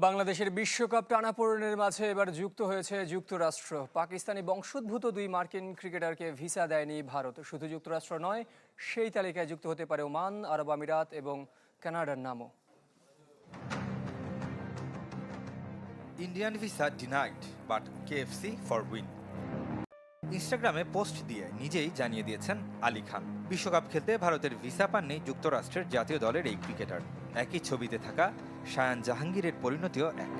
বাংলাদেশের বিশ্বকাপ টানাপোড়েনের মাঝে এবার যুক্ত হয়েছে যুক্তরাষ্ট্র। পাকিস্তানি বংশোদ্ভূত দুই মার্কিন ক্রিকেটারকে ভিসা দেয়নি ভারত। শুধু যুক্তরাষ্ট্র নয়, সেই তালিকায় যুক্ত হতে পারে ওমান, আরব আমিরাত এবং কানাডার নামও। Indian visa denied but KFC for win. ইনস্টাগ্রামে পোস্ট দিয়ে নিজেই জানিয়ে দিয়েছেন আলী খান, বিশ্বকাপ খেলতে ভারতের ভিসা পাননি যুক্তরাষ্ট্রের জাতীয় দলের এই ক্রিকেটার। একই ছবিতে থাকা শায়ান জাহাঙ্গীরের পরিণতিও এক।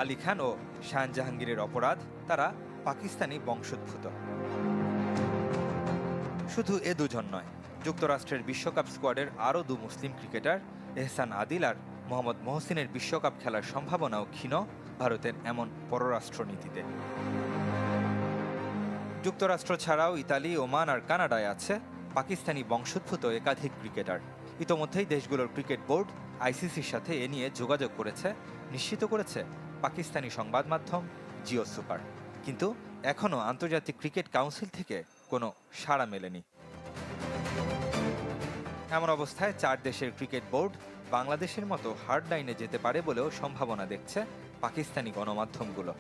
আলী খান ও শায়ান জাহাঙ্গীরের অপরাধ, তারা পাকিস্তানি বংশোদ্ভূত। শুধু এ দুজন নয়, যুক্তরাষ্ট্রের বিশ্বকাপ স্কোয়াডের আরও দু মুসলিম ক্রিকেটার এহসান আদিল আর মোহাম্মদ মহসিনের বিশ্বকাপ খেলার সম্ভাবনাও ক্ষীণ ভারতের এমন পররাষ্ট্রনীতিতে। যুক্তরাষ্ট্র ছাড়াও ইতালি, ওমান আর কানাডায় আছে পাকিস্তানি বংশোদ্ভূত একাধিক ক্রিকেটার। ইতোমধ্যেই দেশগুলোর ক্রিকেট বোর্ড আইসিসির সাথে এ নিয়ে যোগাযোগ করেছে, নিশ্চিত করেছে পাকিস্তানি সংবাদ মাধ্যম জিও সুপার। কিন্তু এখনও আন্তর্জাতিক ক্রিকেট কাউন্সিল থেকে কোনো সাড়া মেলেনি। এমন অবস্থায় চার দেশের ক্রিকেট বোর্ড বাংলাদেশের মতো হার্ড লাইনে যেতে পারে বলেও সম্ভাবনা দেখছে পাকিস্তানি গণমাধ্যমগুলো।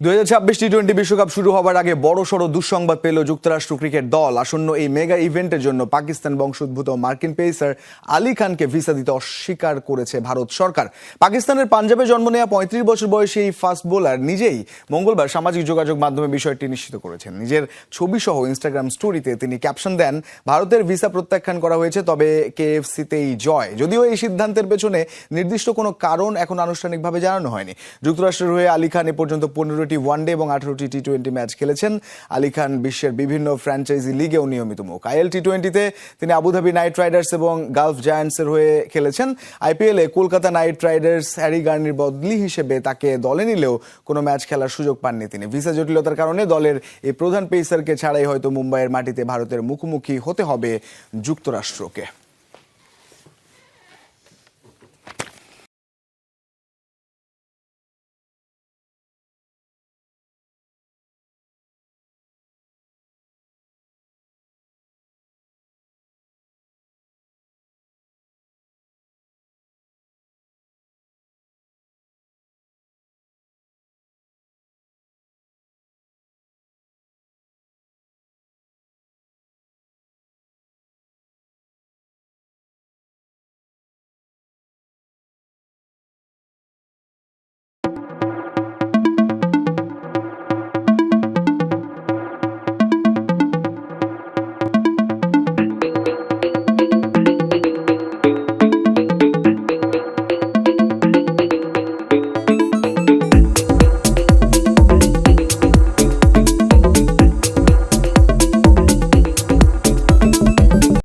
2026 টি-20 বিশ্বকাপ শুরু হবার আগে বড়সড় দুঃসংবাদ পেল যুক্তরাষ্ট্র ক্রিকেট দল। আসন্ন এই মেগা ইভেন্টের জন্য পাকিস্তান বংশোদ্ভূত মার্কিন পেসার আলী খানকে ভিসা দিতে অস্বীকার করেছে ভারত সরকার। পাকিস্তানের পাঞ্জাবে জন্ম নেওয়া 35 বছর বয়সী এই ফাস্ট বোলার নিজেই মঙ্গলবার সামাজিক যোগাযোগ মাধ্যমে বিষয়টি নিশ্চিত করেছেন। নিজের ছবি সহ ইনস্টাগ্রাম স্টোরিতে তিনি ক্যাপশন দেন, ভারতের ভিসা প্রত্যাখ্যান করা হয়েছে, তবে কেএফসিতেই জয়। যদিও এই সিদ্ধান্তের পেছনে নির্দিষ্ট কোনো কারণ এখন আনুষ্ঠানিকভাবে জানানো হয়নি। যুক্তরাষ্ট্রের হয়ে আলী খান এ পর্যন্ত 15টি ওয়ানডে এবং 18টি টি-20 ম্যাচ খেলেছেন। আলী খান বিশ্বের বিভিন্ন ফ্র্যাঞ্চাইজি লিগেও নিয়মিত মুখ। আইএল টি-20তে তিনি আবুধাবি নাইট রাইডার্স এবং গালফ জায়ান্টসের হয়ে খেলেছেন। আইপিএলে কলকাতা নাইট রাইডার্স হ্যারি গার্নির বদলি হিসেবে তাকে দলে নিলেও কোনো ম্যাচ খেলার সুযোগ পাননি তিনি। ভিসা জটিলতার কারণে দলের এই প্রধান পেসারকে ছাড়াই হয়তো মুম্বাইয়ের মাটিতে ভারতের মুখোমুখি হতে হবে যুক্তরাষ্ট্রকে।